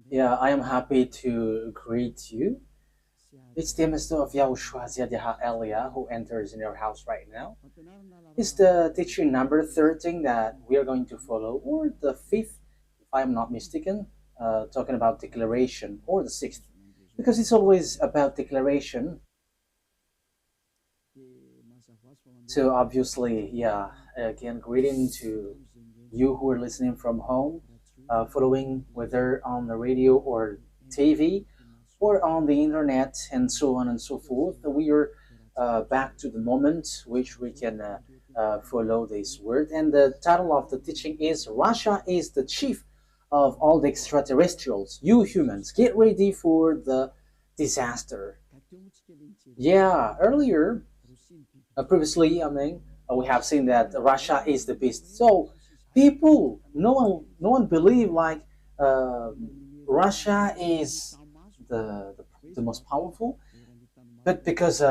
Yeah, I am happy to greet you. It's the Mr. of YAHOSHUAH Elia who enters in your house right now. It's the teaching number 13 that we are going to follow, or the fifth, if I'm not mistaken, talking about declaration, or the sixth, because it's always about declaration. So obviously, yeah, again, greeting to you who are listening from home, following whether on the radio or TV or on the internet and so on and so forth. We are back to the moment which we can follow this word. And the title of the teaching is Russia is the chief of all the extraterrestrials. You humans, get ready for the disaster. Yeah, earlier previously, I mean, we have seen that Russia is the beast. So people, no one believe like uh, Russia is the most powerful, but because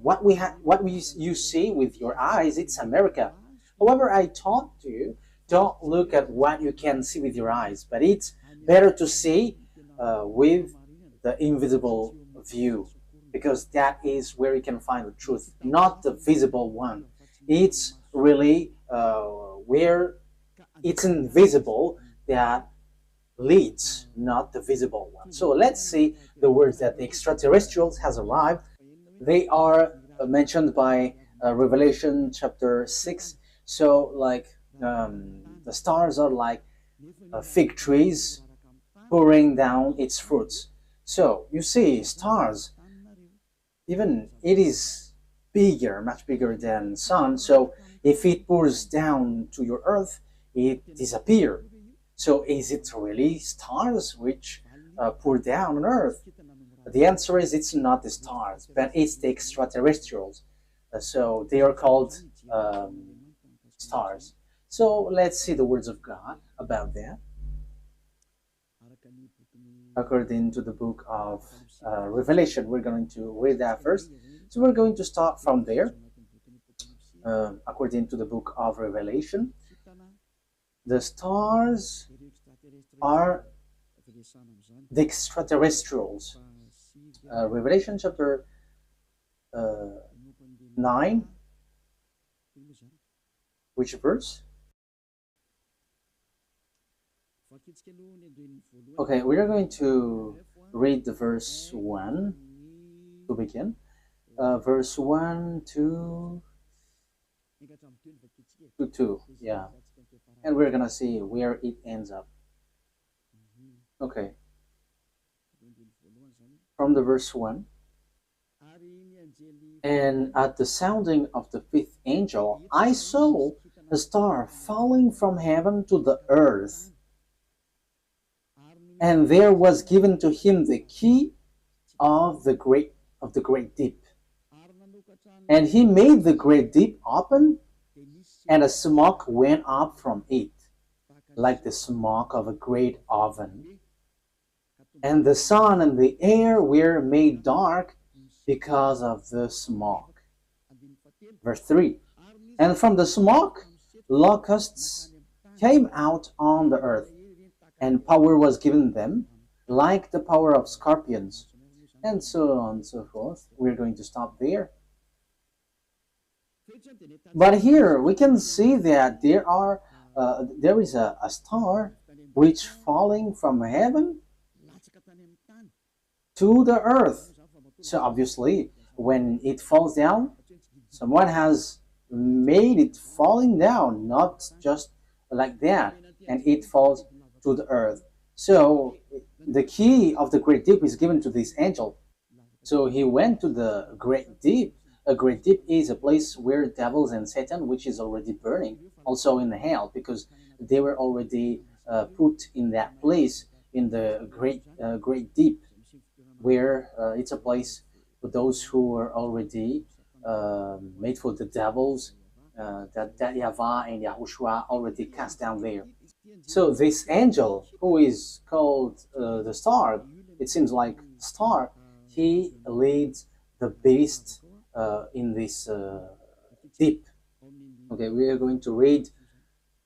what you see with your eyes, it's America. However, I taught you don't look at what you can see with your eyes, but it's better to see with the invisible view, because that is where you can find the truth, not the visible one. It's really where it's invisible that leads, not the visible one. So let's see the words that the extraterrestrials has arrived. They are mentioned by Revelation chapter 6. So like the stars are like fig trees pouring down its fruits. So you see stars, even it is bigger, much bigger than sun. So if it pours down to your earth, it disappears. So is it really stars which pour down on earth? The answer is it's not the stars, but it's the extraterrestrials. So they are called stars. So let's see the words of God about that. According to the book of Revelation, we're going to read that first. So we're going to start from there. According to the book of Revelation, the stars are the extraterrestrials. Revelation chapter 9, which verse? Okay, we are going to read the verse 1 to begin. Verse 1 to 2, yeah. And we're gonna see where it ends up. Okay, from the verse 1. And at the sounding of the fifth angel, I saw a star falling from heaven to the earth. And there was given to him the key of the great deep. And he made the great deep open, and a smoke went up from it, like the smoke of a great oven. And the sun and the air were made dark because of the smoke. Verse 3. And from the smoke, locusts came out on the earth, and power was given them, like the power of scorpions, and so on and so forth. We're going to stop there. But here we can see that there is a star which falling from heaven to the earth. So obviously, when it falls down, someone has made it falling down, not just like that, and it falls to the earth. So the key of the great deep is given to this angel. So he went to the great deep. A great deep is a place where devils and Satan, which is already burning, also in the hell, because they were already put in that place in the great deep, where it's a place for those who are already made for the devils, that YAHVAH and YAHOSHUAH already cast down there. So this angel, who is called the star, it seems like star, he leads the beast in this deep. Okay, we are going to read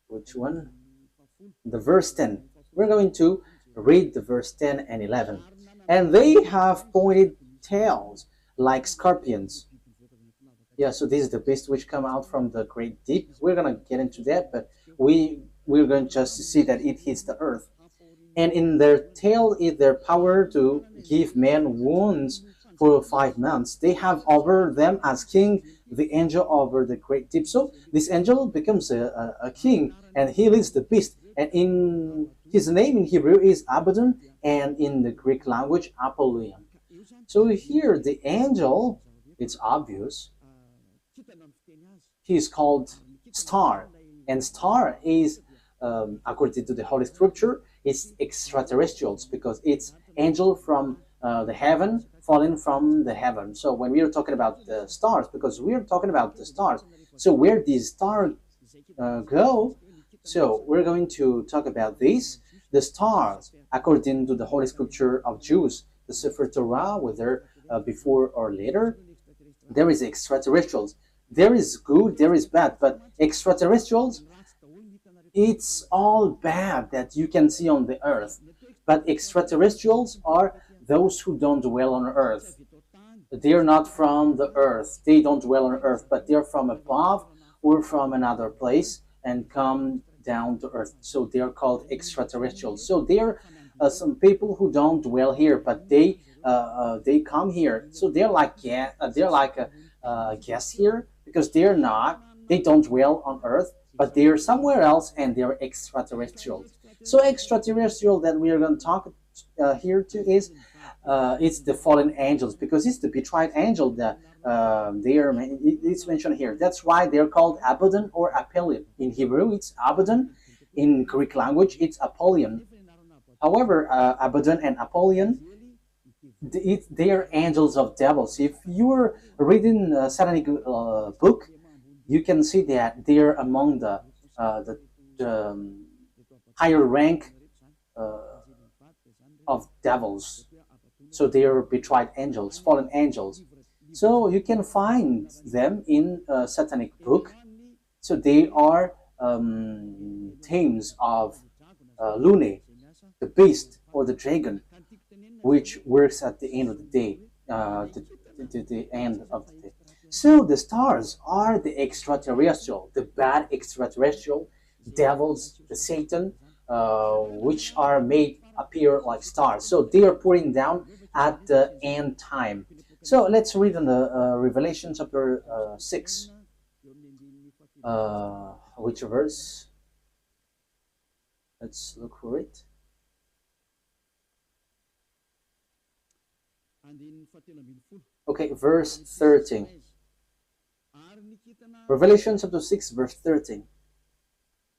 which one? The verse 10. We're going to Read the verse 10 and 11. And they have pointed tails like scorpions. Yeah, so this is the beast which come out from the great deep. We're gonna get into that, but we're going just to see that it hits the earth. And in their tail is their power to give men wounds for 5 months. They have over them as king the angel over the great deep. So this angel becomes a king, and he leads the beast. And in his name in Hebrew is Abaddon, and in the Greek language Apollyon. So here the angel, it's obvious, he is called star, and star is according to the Holy Scripture, it's extraterrestrials because it's angel from the heaven falling from the heaven. So when we are talking about the stars, because we are talking about the stars, so where these stars go, so we're going to talk about this. The stars, according to the Holy Scripture of Jews, the Sefer Torah, whether before or later, there is extraterrestrials. There is good, there is bad, but extraterrestrials, it's all bad that you can see on the earth. But extraterrestrials are those who don't dwell on earth. They're not from the earth. They don't dwell on earth, but they're from above or from another place and come down to earth. So they're called extraterrestrials. So they're some people who don't dwell here, but they come here. So they're like guests here because they don't dwell on earth, but they're somewhere else and they're extraterrestrials. So extraterrestrial that we are going to talk here to is it's the fallen angels because it's the betrayed angel that it's mentioned here. That's why they're called Abaddon or Apollyon. In Hebrew, it's Abaddon. In Greek language, it's Apollyon. However, Abaddon and Apollyon, they are angels of devils. If you're reading a satanic book, you can see that they're among the higher rank of devils. So they are betrayed angels, fallen angels. So you can find them in a satanic book. So they are themes of Lune, the beast or the dragon, which works at the end of the day, the end of the day. So the stars are the extraterrestrial, the bad extraterrestrial, devils, the Satan, which are made appear like stars. So they are pouring down at the end time. So let's read in the Revelation chapter 6. Which verse? Let's look for it. Okay, verse 13. Revelation chapter 6, verse 13.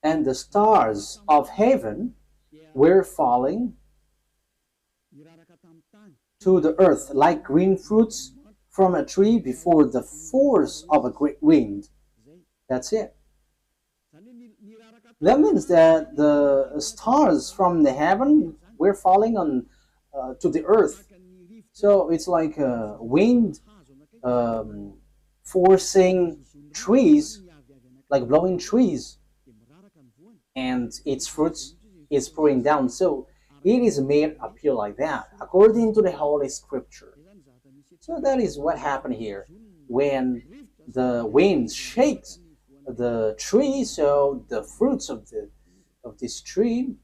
And the stars of heaven were falling to the earth like green fruits from a tree before the force of a great wind. That's it. That means that the stars from the heaven were falling on to the earth. So it's like a wind forcing trees, like blowing trees, and its fruits is pouring down. So it is made appear like that, according to the Holy Scripture. So that is what happened here. When the wind shakes the tree, so the fruits of this tree,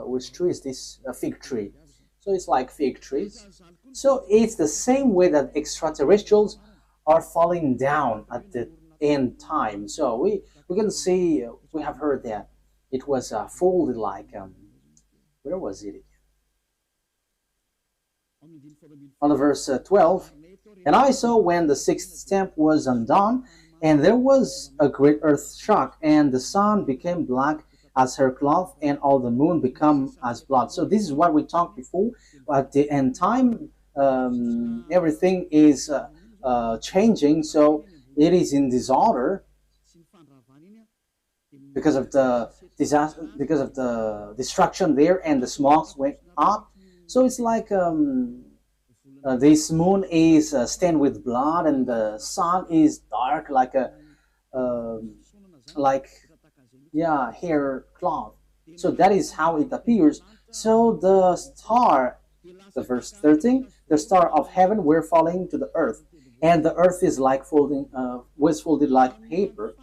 which tree is this? A fig tree. So it's like fig trees. So it's the same way that extraterrestrials are falling down at the end time. So we can see, we have heard that it was folded like, where was it? On the verse 12, and I saw when the sixth stamp was undone, and there was a great earth shock, and the sun became black as her cloth, and all the moon become as blood. So this is what we talked before. At the end time, everything is changing. So it is in disorder because of the disaster, because of the destruction there, and the smokes went up. So it's like this moon is stained with blood, and the sun is dark like a hair cloth. So that is how it appears. So the star, the verse 13, the star of heaven were falling to the earth, and the earth is like folding, was folded like paper.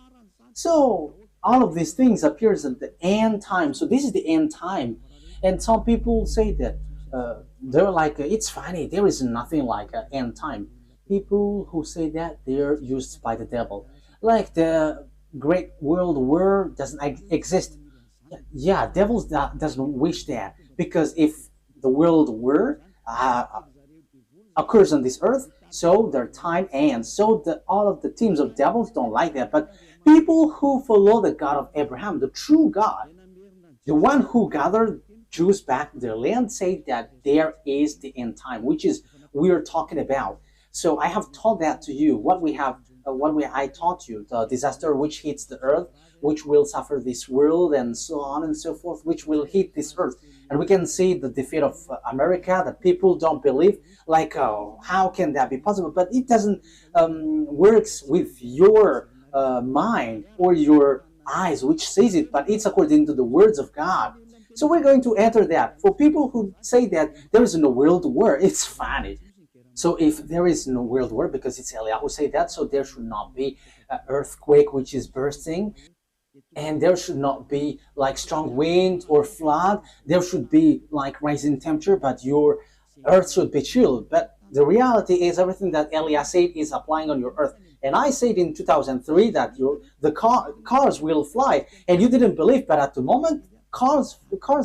So all of these things appears at the end time. So this is the end time, and some people say that they're like it's funny. There is nothing like an end time. People who say that they're used by the devil, like the Great World War doesn't exist. Yeah, devils doesn't wish that because if the world war occurs on this earth, so their time ends. So all of the teams of devils don't like that. But people who follow the God of Abraham, the true God, the one who gathered Jews back to their land, say that there is the end time, which is we are talking about. So I have taught that to you. I taught you the disaster which hits the earth, which will suffer this world, and so on and so forth, which will hit this earth. And we can see the defeat of America that people don't believe. Like, how can that be possible? But it doesn't works with your mind or your eyes, which says it, but it's according to the words of God. So we're going to enter that. For people who say that there is no world war, it's funny. So if there is no world war, because it's Eliyahu who say that, so there should not be an earthquake which is bursting, and there should not be like strong wind or flood. There should be like rising temperature, but your earth should be chilled. But the reality is everything that Eliah said is applying on your earth. And I said in 2003 that cars will fly, and you didn't believe, but at the moment cars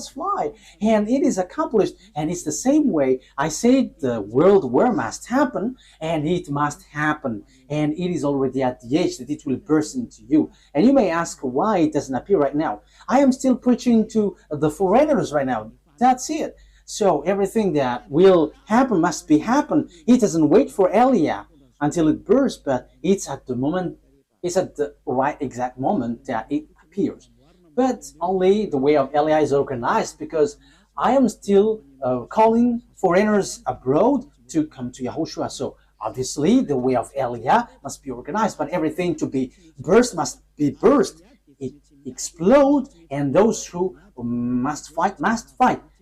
fly, and it is accomplished. And it's the same way I said the world war must happen, and it must happen, and it is already at the age that it will burst into you. And you may ask why it doesn't appear right now. I am still preaching to the foreigners right now. That's it. So everything that will happen must be happen. It doesn't wait for Eliah until it bursts, but it's at the right exact moment that it appears. But only the way of Eliah is organized, because I am still calling foreigners abroad to come to YAHOSHUAH. So obviously the way of Eliah must be organized, but everything to be burst must be burst. It explode, and those who must fight,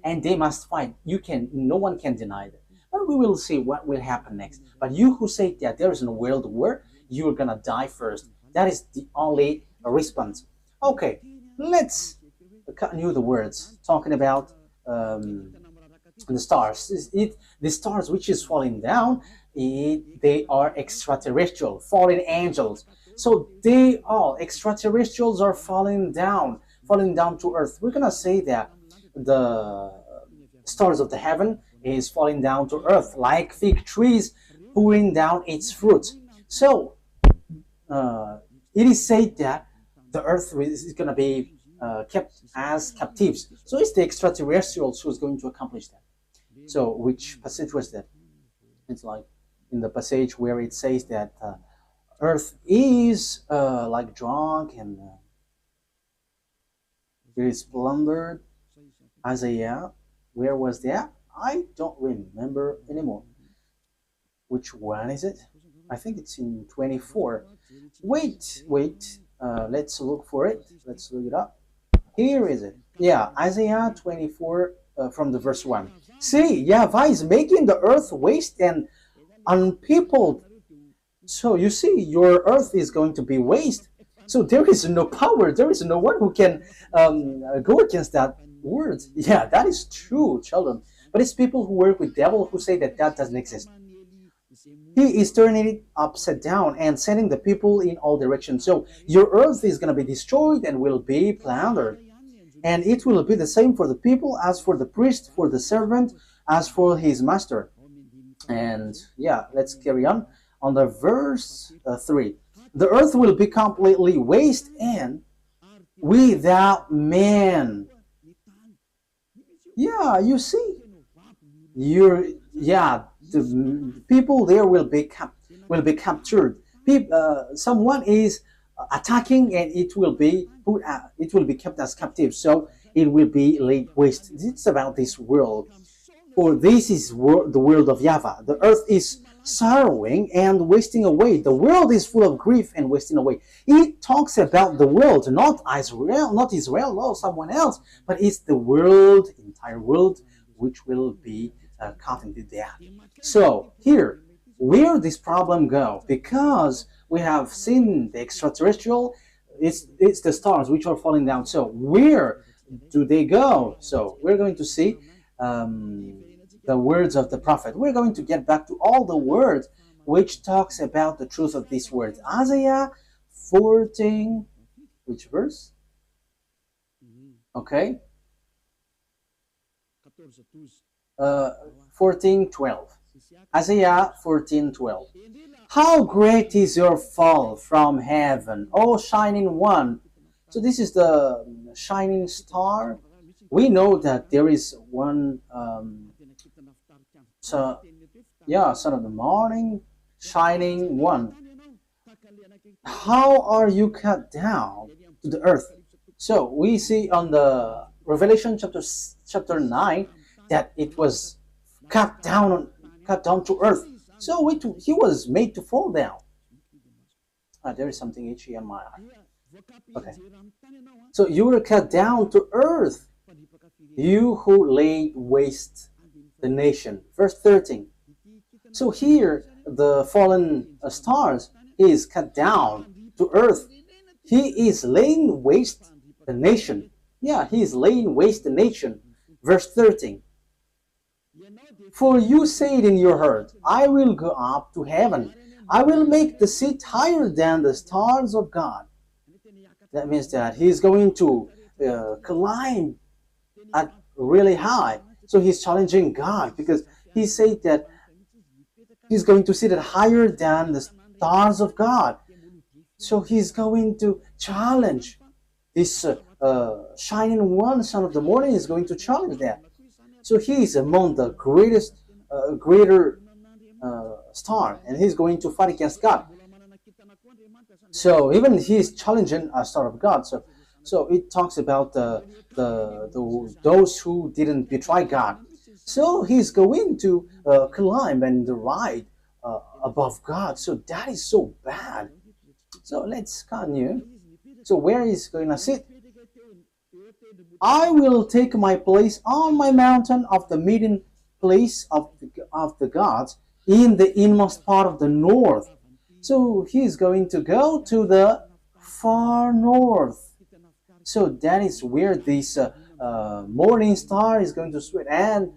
and they must fight. No one can deny that. But we will see what will happen next. But you who say that there is no world war, you are gonna die first. That is the only response. Okay, let's continue the words talking about the stars. The stars which is falling down, they are extraterrestrial, fallen angels. So extraterrestrials are falling down to earth. We're gonna say that the stars of the heaven is falling down to earth like fig trees pouring down its fruit. So it is said that the earth is going to be kept as captives. So it's the extraterrestrials who's going to accomplish that. So which passage was that? It's like in the passage where it says that earth is like drunk and it is plundered. Isaiah, where was that? I don't remember anymore. Which one is it? I think it's in 24. Wait. Let's look for it. Let's look it up. Here is it. Yeah, Isaiah 24 from the verse 1. See, YAHVAH is making the earth waste and unpeopled. So you see, your earth is going to be waste. So there is no power. There is no one who can go against that word. Yeah, that is true, children. But it's people who work with devil who say that doesn't exist. He is turning it upside down and sending the people in all directions. So your earth is going to be destroyed and will be plundered. And it will be the same for the people as for the priest, for the servant, as for his master. And yeah, let's carry on the verse 3. The earth will be completely waste and without man. Yeah, you see, the people there will be captured. Someone is attacking, and it will be kept as captive. So it will be laid waste. It's about this world, for this is the world of YAHVAH. The earth is sorrowing and wasting away. The world is full of grief and wasting away. It talks about the world, not Israel, no, someone else, but it's the world, entire world, which will be caught into death. So here, where this problem go? Because we have seen the extraterrestrial, it's the stars which are falling down. So where do they go? So we're going to see the words of the prophet. We're going to get back to all the words which talks about the truth of these words. Isaiah 14, which verse? Okay. 14:12. Isaiah 14:12. How great is your fall from heaven, O shining one. So this is the shining star. We know that there is one son of the morning, shining one. How are you cut down to the earth? So we see on the Revelation chapter 9 that it was cut down to earth. So he was made to fall down. There is something itchy on my eye. Okay. So you were cut down to earth, you who laid waste the nation. Verse 13. So here, the fallen stars is cut down to earth. He is laying waste the nation. Yeah, he is laying waste the nation. Verse 13. For you said in your heart, I will go up to heaven. I will make the seat higher than the stars of God. That means that he is going to climb at really high. So he's challenging God because he said that he's going to sit at higher than the stars of God. So he's going to challenge this shining one, son of the morning, is going to challenge that. So he is among the greater star, and he's going to fight against God. So even he's challenging a star of God. So it talks about those who didn't betray God. So he's going to climb and ride above God. So that is so bad. So let's continue. So where is he going to sit? I will take my place on my mountain of the meeting place of the gods in the inmost part of the north. So he's going to go to the far north. So that is where this morning star is going to sweat, and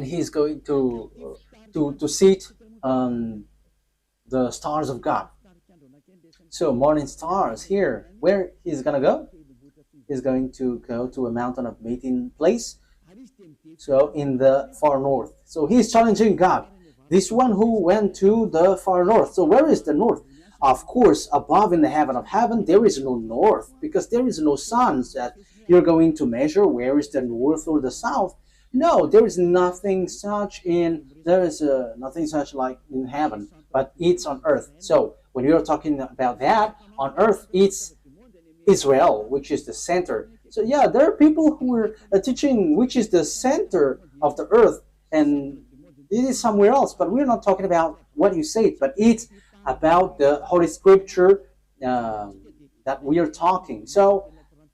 he's going to sit on the stars of God. So morning stars here, where he's gonna go? He's going to go to a mountain of meeting place. So in the far north. So he's challenging God. This one who went to the far north. So where is the north? Of course, above in the heaven of heaven, there is no north, because there is no sun that you're going to measure where is the north or the south. No, there is nothing such nothing such like in heaven, but it's on earth. So when you're talking about that, on earth, it's Israel, which is the center. So yeah, there are people who are teaching which is the center of the earth, and it is somewhere else, but we're not talking about what you said, but it's about the Holy Scripture that we are talking. So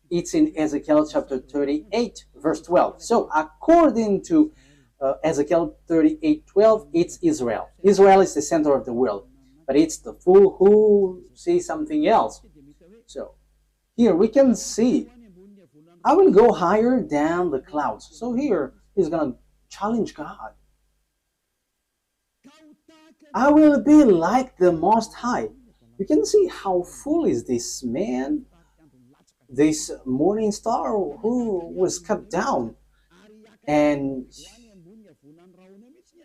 it's in Ezekiel chapter 38, verse 12. So according to Ezekiel 38:12, it's Israel. Israel is the center of the world, but it's the fool who sees something else. So here we can see, I will go higher than the clouds. So here he's going to challenge God. I will be like the Most High. You can see how full is this man, this morning star who was cut down, and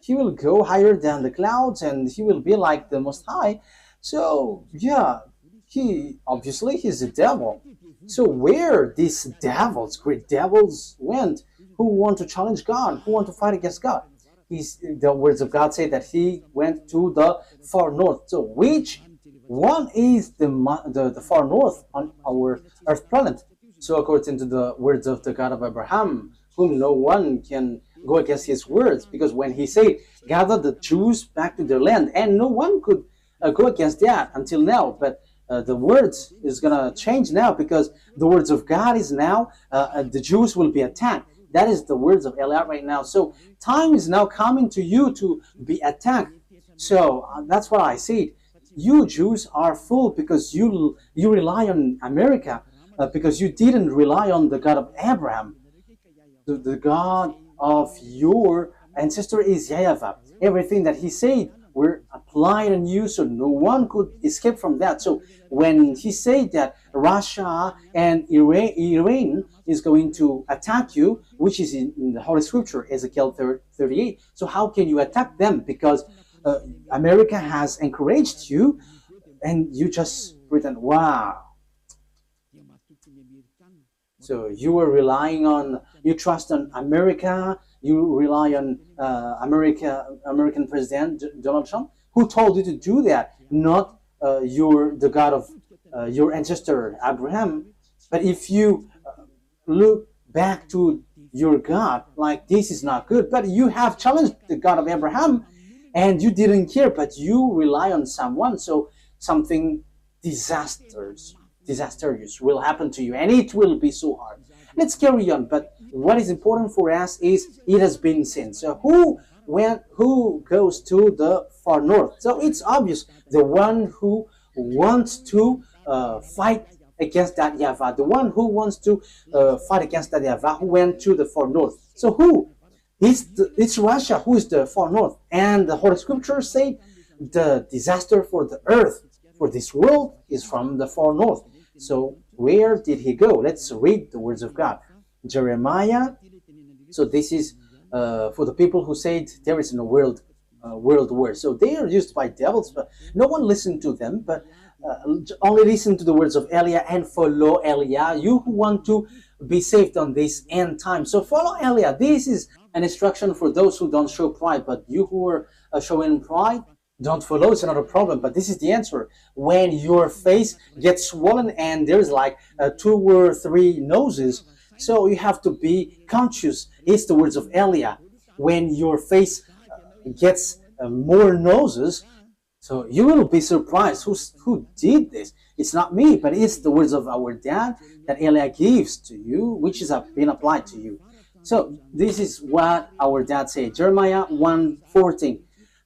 he will go higher than the clouds, and he will be like the Most High. So yeah, he's the devil. So where these devils, great devils, went, who want to challenge God, who want to fight against God? The words of God say that he went to the far north. So which one is the far north on our earth planet? So according to the words of the God of Abraham, whom no one can go against his words, because when he said gather the Jews back to their land, and no one could go against that until now. But the words is gonna change now, because the words of God is now the Jews will be attacked. That is the words of Eliot right now. So time is now coming to you to be attacked. So that's what I said. You Jews are fool, because you rely on America, because you didn't rely on the God of Abraham. The God of your ancestor is YAHVAH. Everything that he said were applied on you, so no one could escape from that. So when he said that Russia and Iran is going to attack you, which is in the Holy Scripture, Ezekiel 38, so how can you attack them? Because America has encouraged you, and you just pretend, wow. So you were relying on, you trust on America, you rely on American President Donald Trump, who told you to do that, not the God of your ancestor Abraham. But if you look back to your God, like, this is not good, but you have challenged the God of Abraham, and you didn't care, but you rely on someone, so something disastrous will happen to you, and it will be so hard. Let's carry on. But what is important for us is it has been seen. So who goes to the far north? So it's obvious, the one who wants to fight against that YAHVAH, the one who wants to fight against that YAHVAH, who went to the far north. So who? It's Russia who is the far north. And the Holy Scripture say the disaster for the earth, for this world, is from the far north. So where did he go? Let's read the words of God. Jeremiah. So this is for the people who said there is no world war. So they are used by devils, but no one listened to them, but only listen to the words of Elia and follow Elia, you who want to be saved on this end time. So follow Elia. This is an instruction for those who don't show pride, but you who are showing pride, don't follow. It's not a problem, but this is the answer. When your face gets swollen and there's like 2 or 3 noses, so you have to be conscious. It's the words of Elia. When your face gets more noses, so you will be surprised. Who did this? It's not me, but it's the words of our dad that Elia gives to you, which is been applied to you. So this is what our dad said. Jeremiah 1:14.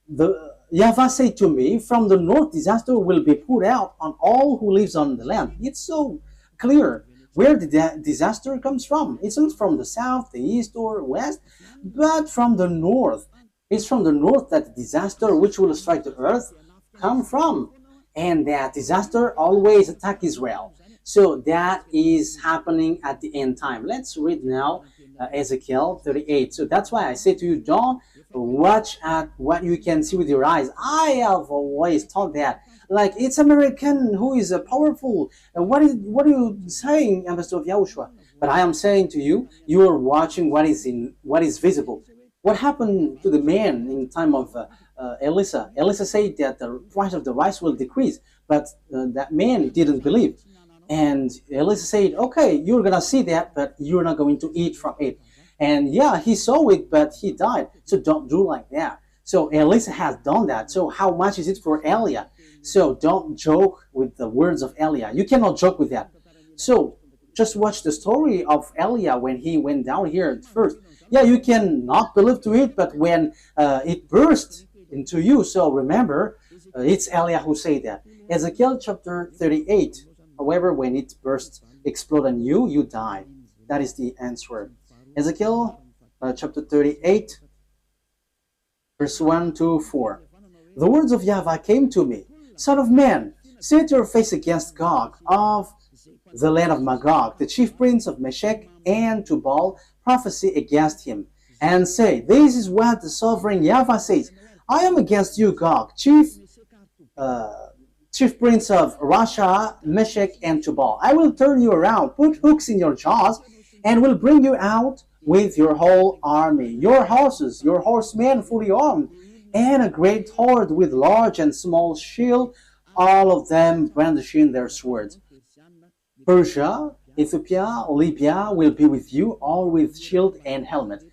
The YAHVAH said to me, from the north disaster will be poured out on all who lives on the land. It's so clear where the disaster comes from. It's not from the south, the east, or west, but from the north. It's from the north that the disaster which will strike the earth come from. And that disaster always attack Israel. So that is happening at the end time. Let's read now Ezekiel 38. So that's why I say to you, don't watch at what you can see with your eyes. I have always thought that, like, it's American who is powerful. What are you saying, Ambassador of YAHOSHUAH? But I am saying to you, you are watching what is visible. What happened to the man in time of Elisha? Elisha said that the price of the rice will decrease, but that man didn't believe. And Elisha said, okay, you're going to see that, but you're not going to eat from it. And yeah, he saw it, but he died. So don't do like that. So Elisha has done that. So how much is it for Elia? So don't joke with the words of Elia. You cannot joke with that. So just watch the story of Elia when he went down here at first. Yeah, you can not believe to it, but when it burst into you, so remember, it's Elia who said that. Ezekiel chapter 38. However, when it burst, explode on you, you die. That is the answer. Ezekiel chapter 38, verse 1 to 4. The words of YAHVAH came to me. Son of man, set your face against Gog of the land of Magog, the chief prince of Meshech and Tubal, prophesy against him, and say, this is what the sovereign YAHVAH says. I am against you, Gog, chief prince of Russia, Meshech, and Tubal. I will turn you around, put hooks in your jaws, and will bring you out with your whole army, your horses, your horsemen fully armed, and a great horde with large and small shield, all of them brandishing their swords. Persia, Ethiopia, Libya will be with you, all with shield and helmet.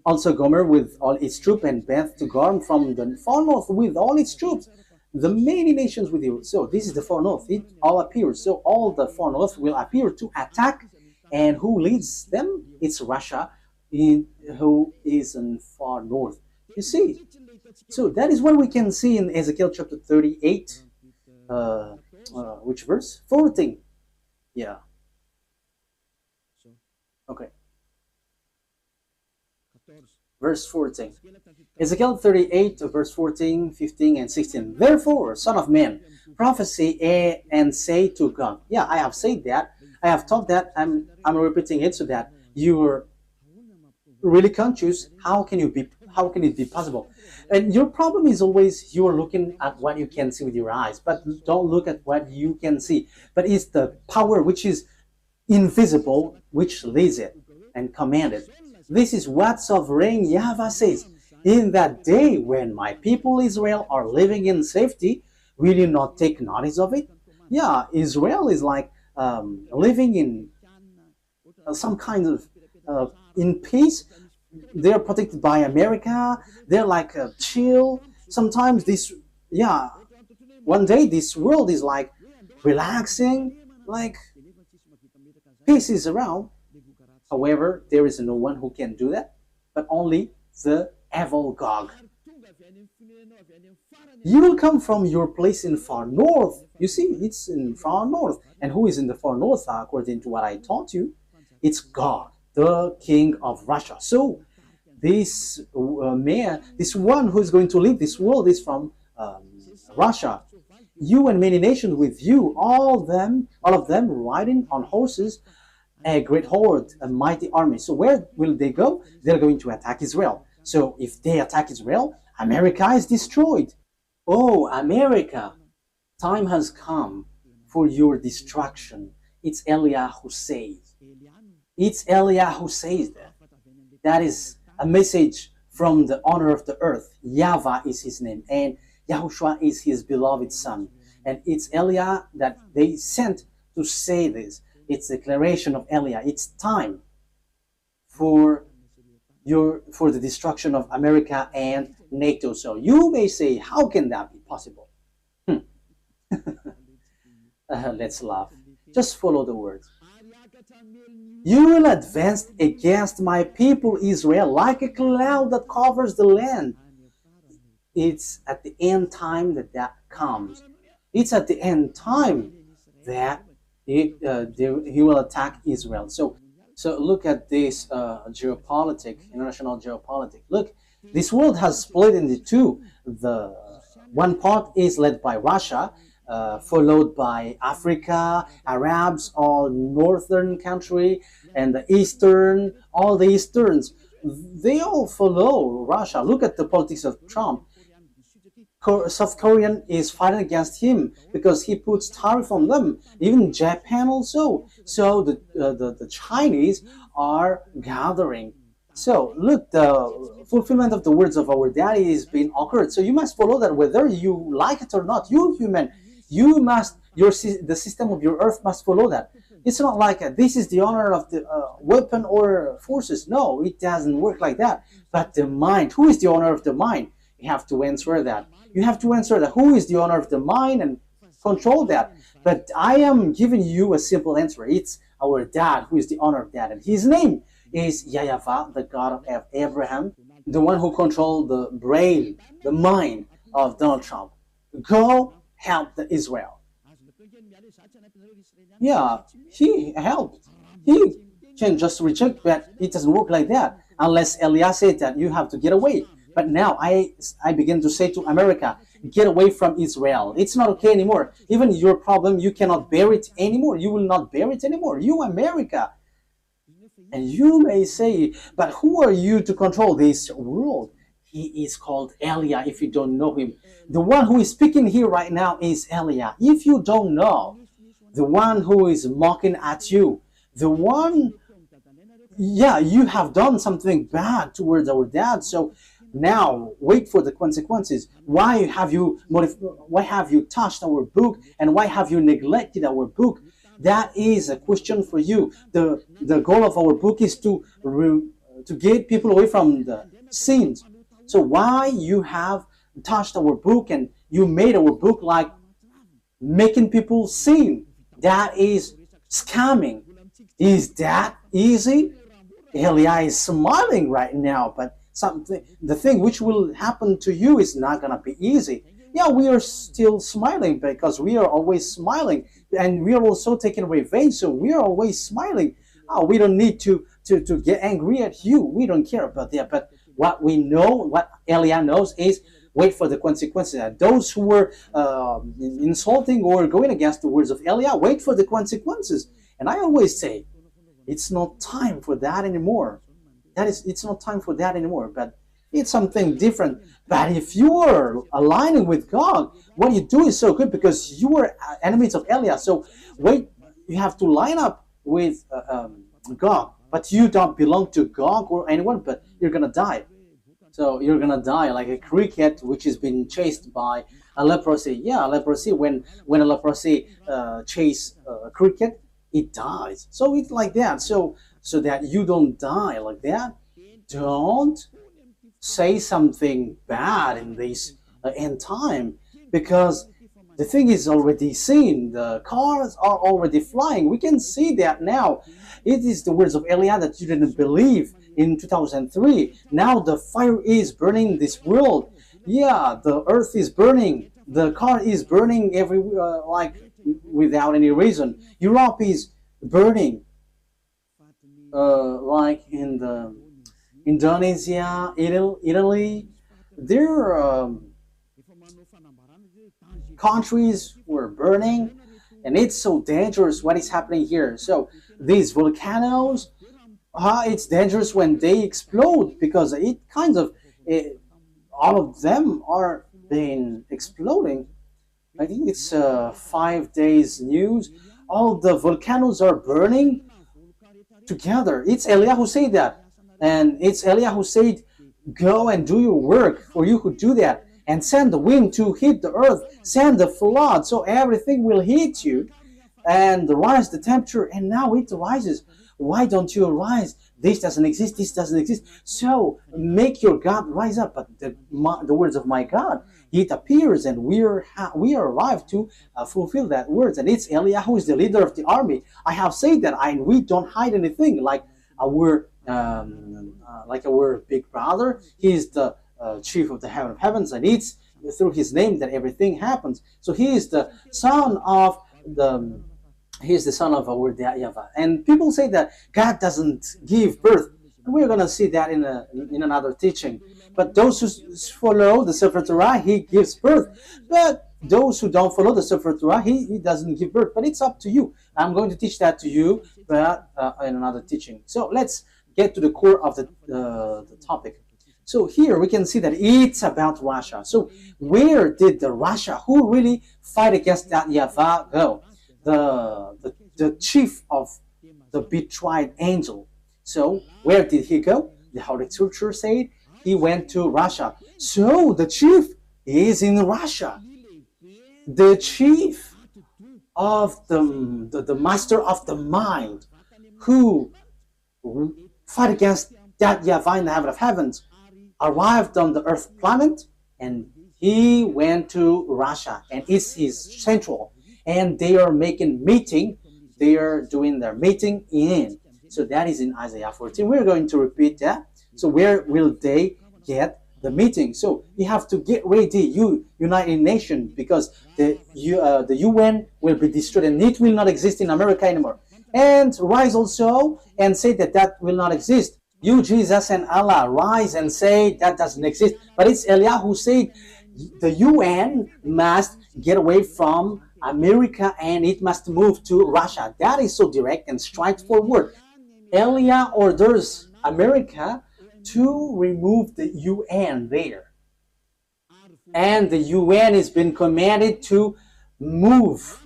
Also Gomer with all its troops, and Beth to Garm from the far north with all its troops, the many nations with you. So this is the far north. It all appears. So all the far north will appear to attack. And who leads them? It's Russia, who is in far north. You see. So that is what we can see in Ezekiel chapter 38. Which verse? 14. Yeah. Okay. Verse 14. Ezekiel 38, verse 14, 15, and 16. Therefore, son of man, prophesy and say to God. Yeah, I have said that. I have taught that. I'm repeating it so that you're really conscious. How can it be possible? And your problem is always you're looking at what you can see with your eyes, but don't look at what you can see. But it's the power which is invisible which leads it and commands it. This is what sovereign YAHVAH says. In that day when my people Israel are living in safety, will you not take notice of it? Yeah, Israel is like living in some kind of in peace. They're protected by America. They're like chill. Sometimes one day this world is like relaxing, like peace is around. However, there is no one who can do that, but only the evil Gog. You will come from your place in far north. You see, it's in far north. And who is in the far north, according to what I taught you? It's God, the king of Russia. So this man, this one who is going to lead this world is from Russia. You and many nations with you, all of them riding on horses, a great horde, a mighty army. So where will they go? They're going to attack Israel. So if they attack Israel, America is destroyed. Oh, America, time has come for your destruction. It's Eliah who says. It's Eliah who says that. That is a message from the owner of the earth. YAHVAH is his name, and YAHOSHUAH is his beloved son. And it's Eliah that they sent to say this. It's a declaration of Eliah. It's time for the destruction of America and NATO. So you may say, how can that be possible? Let's laugh. Just follow the words. You will advance against my people Israel like a cloud that covers the land. It's at the end time that comes. It's at the end time that he will attack Israel. So look at this international geopolitics. Look, this world has split into two. The one part is led by Russia, followed by Africa, Arabs, all northern country, and the eastern, all the easterns. They all follow Russia. Look at the politics of Trump. South Korean is fighting against him because he puts tariff on them. Even Japan also. So the Chinese are gathering. So look, the fulfillment of the words of our daddy is being occurred. So you must follow that whether you like it or not. You human, you must, the system of your earth must follow that. It's not like this is the honor of the weapon or forces. No, it doesn't work like that. But the mind, who is the honor of the mind? You have to answer that. You have to answer that. Who is the owner of the mind and control that? But I am giving you a simple answer. It's our dad who is the owner of that. And his name is YAHVAH, the God of Abraham, the one who controlled the brain, the mind of Donald Trump. Go help the Israel. Yeah, he helped. He can just reject, but it doesn't work like that. Unless Eliah said that you have to get away. But now I begin to say to America, get away from Israel. It's not okay anymore. Even your problem, you cannot bear it anymore. You will not bear it anymore. You, America. And you may say, but who are you to control this world? He is called Eliah if you don't know him. The one who is speaking here right now is Eliah. If you don't know, the one who is mocking at you, the one, yeah, you have done something bad towards our dad. So now wait for the consequences. Why have you touched our book, and why have you neglected our book? That is a question for you. The goal of our book is to to get people away from the sins. So why you have touched our book and you made our book like making people sin? That is scamming. Is that easy? Elia is smiling right now, but the thing which will happen to you is not gonna be easy. Yeah, we are still smiling because we are always smiling, and we are also taking revenge, so we are always smiling. Oh, we don't need to get angry at you. We don't care about that. But what we know, what Elia knows is wait for the consequences. And those who were insulting or going against the words of Elia, wait for the consequences. And I always say, it's not time for that anymore. It's not time for that anymore. But it's something different. But if you are aligning with God, what you do is so good because you are enemies of Elia. So wait, you have to line up with God. But you don't belong to God or anyone, but you're going to die. So you're going to die like a cricket which has been chased by a leprosy. Yeah, leprosy, when a leprosy chase a cricket, it dies. So it's like that. So that you don't die like that, don't say something bad in this end time, because the thing is already seen. The cars are already flying. We can see that now. It is the words of Elia that you didn't believe in 2003. Now the fire is burning this world. Yeah, the earth is burning. The car is burning everywhere, like without any reason. Europe is burning, like in the Indonesia, Italy. Their countries were burning, and it's so dangerous what is happening here. So these volcanoes, it's dangerous when they explode, because it kind of all of them are been exploding. I think it's 5 days news. All the volcanoes are burning together. It's Elia who said that, and it's Elia who said, "Go and do your work, for you who do that, and send the wind to hit the earth, send the flood, so everything will hit you, and rise the temperature." And now it rises. Why don't you rise? This doesn't exist. This doesn't exist. So make your God rise up. But the words of my God, it appears, and we are arrived to fulfill that words. And it's Elia who is the leader of the army. I have said that, we don't hide anything. Like our big brother, he is the chief of the heaven of heavens, and it's through his name that everything happens. So he is the son of our YAHVAH. And people say that God doesn't give birth. And we're going to see that in another teaching. But those who follow the Sefer Torah, he gives birth. But those who don't follow the Sefer Torah, he doesn't give birth. But it's up to you. I'm going to teach that to you, but in another teaching. So let's get to the core of the topic. So here we can see that it's about Russia. So where did the Russia who really fight against that YAHVAH go? The chief of the betrayed angel. So where did he go? The Holy Scripture said he went to Russia. So the chief is in Russia. The chief of the master of the mind who fight against that YAHVAH in the heaven of heavens arrived on the earth planet, and he went to Russia, and it's his central. And they are making meeting. They are doing their meeting in. So that is in Isaiah 14. We're going to repeat that. So where will they get the meeting? So you have to get ready, you United Nations, because the UN will be destroyed, and it will not exist in America anymore. And rise also and say that will not exist. You, Jesus, and Allah, rise and say that doesn't exist. But it's Elia who said the UN must get away from America and it must move to Russia. That is so direct and straightforward. Elia orders America to remove the UN there. And the UN has been commanded to move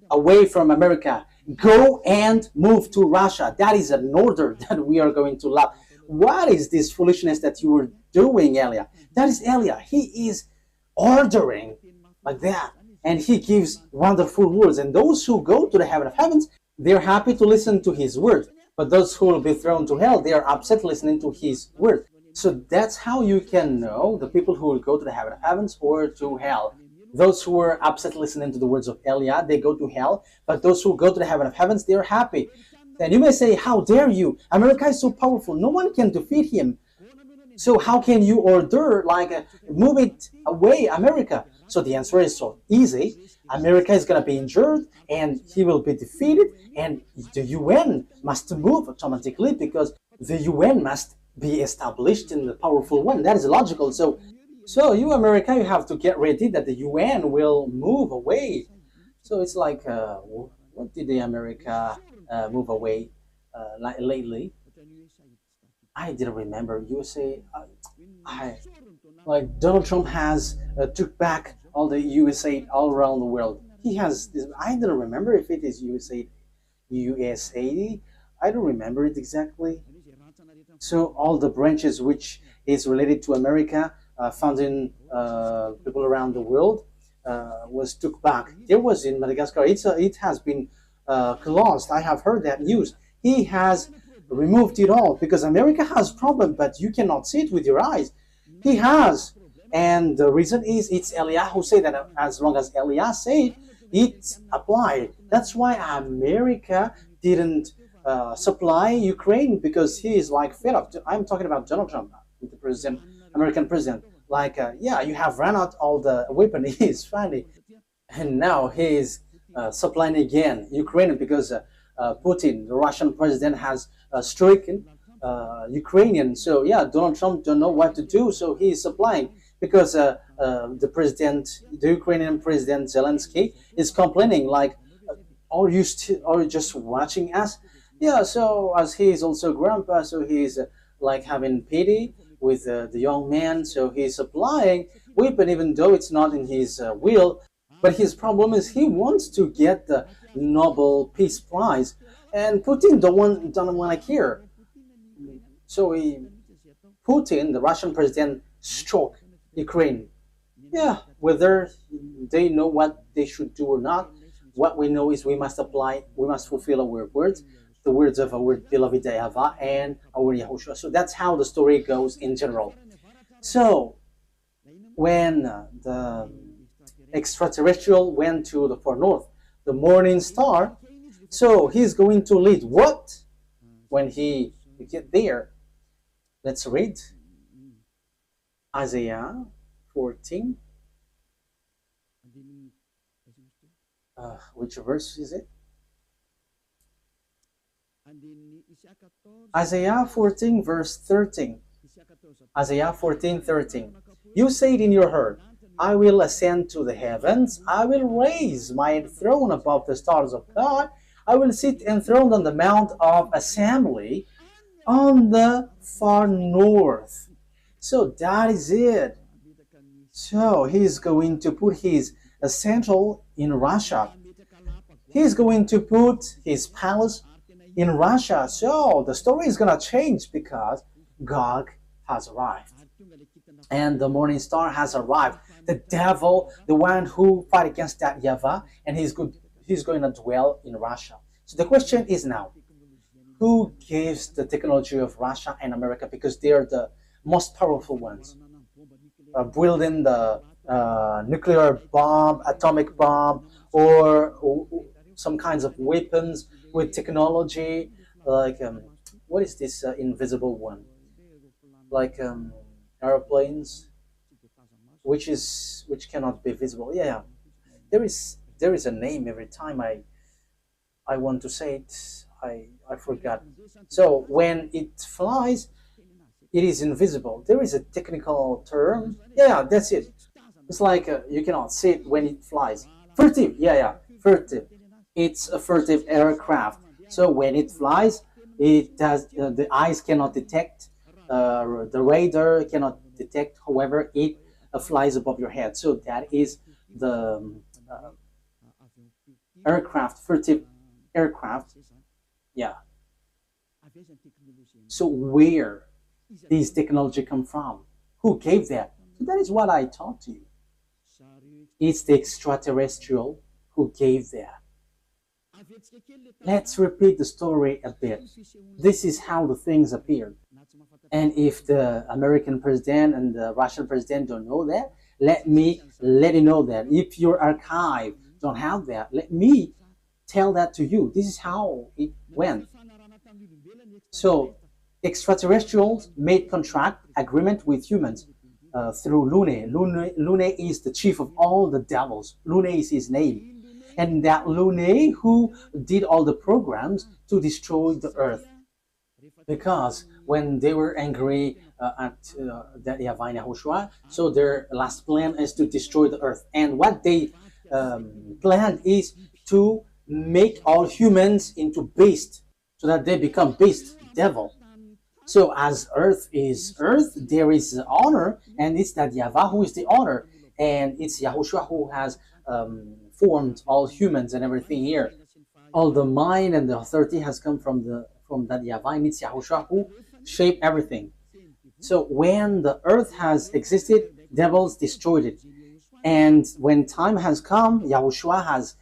away from America. Go and move to Russia. That is an order that we are going to love. What is this foolishness that you were doing, Elia? That is Elia. He is ordering like that. And he gives wonderful words. And those who go to the heaven of heavens, they're happy to listen to his words. But those who will be thrown to hell, they are upset listening to his word. So that's how you can know the people who will go to the heaven of heavens or to hell. Those who are upset listening to the words of Eliah, they go to hell. But those who go to the heaven of heavens, they are happy. And you may say, how dare you? America is so powerful. No one can defeat him. So how can you order, like, move it away, America? So the answer is so easy. America is going to be injured and he will be defeated, and the UN must move automatically because the UN must be established in the powerful one. That is logical. So you, America, you have to get ready that the UN will move away. So it's like, what did the America move away lately? I didn't remember. USA, like Donald Trump has took back all the USA all around the world. He has. I don't remember if it is USA. I don't remember it exactly. So all the branches which is related to America, founding people around the world, was took back. There was in Madagascar. It has been closed. I have heard that news. He has removed it all because America has problem, but you cannot see it with your eyes. He has, and the reason is it's Eliah who said that. As long as Eliah said, it's applied. That's why America didn't supply Ukraine, because he is like fed up. I'm talking about Donald Trump, the president, American president. Like, yeah, you have run out all the weapon. He is funny, and now he is supplying again Ukraine because Putin, the Russian president, has stricken Ukrainian. So yeah, Donald Trump don't know what to do, so he is supplying because the Ukrainian president Zelensky is complaining like, are you just watching us? Yeah, so as he is also grandpa, so he's like having pity with the young man, so he's supplying weapon even though it's not in his will. But his problem is he wants to get the Nobel Peace Prize, and Putin don't want to care. So Putin, the Russian president, struck Ukraine. Yeah, whether they know what they should do or not, what we know is we must fulfill our words, the words of our beloved YAHVAH and our YAHOSHUAH. So that's how the story goes in general. So when the extraterrestrial went to the far north, the morning star, so he's going to lead what when he get there? Let's read Isaiah 14. Which verse is it? Isaiah 14 verse 13. Isaiah 14:13. You say it in your heart, I will ascend to the heavens, I will raise my throne above the stars of God, I will sit enthroned on the mount of assembly on the far north. So that is it. So he's going to put his central in Russia. He's going to put his palace in Russia. So the story is going to change because God has arrived. And the morning star has arrived. The devil, the one who fight against that YAHVAH, and he's going to dwell in Russia. So the question is now, who gives the technology of Russia and America, because they are the most powerful ones, building the nuclear bomb, atomic bomb, or some kinds of weapons with technology, like what is this invisible one? Like airplanes, which cannot be visible. Yeah, there is a name every time I want to say it. I forgot. So when it flies, it is invisible. There is a technical term. Yeah, that's it. It's like you cannot see it when it flies. Furtive. Yeah, furtive. It's a furtive aircraft. So when it flies, it does. The eyes cannot detect. The radar cannot detect. However, it flies above your head. So that is the aircraft, furtive aircraft. Yeah. So where these technology come from? Who gave that? So that is what I taught to you. It's the extraterrestrial who gave that. Let's repeat the story a bit. This is how the things appeared. And if the American president and the Russian president don't know that, let me let you know that. If your archive don't have that, let me tell that to you. This is how it went. So extraterrestrials made contract agreement with humans through Lune. Lune is the chief of all the devils. Lune is his name. And that Lune who did all the programs to destroy the earth. Because when they were angry at that YAHVAH and YAHOSHUAH, so their last plan is to destroy the earth. And what they planned is to make all humans into beasts, so that they become beasts, devil. So as earth is earth, there is honor, and it's that YAHVAH who is the honor, and it's YAHOSHUAH who has formed all humans and everything here. All the mind and the authority has come from that YAHVAH, and it's YAHOSHUAH who shaped everything. So when the earth has existed, devils destroyed it. And when time has come, YAHOSHUAH has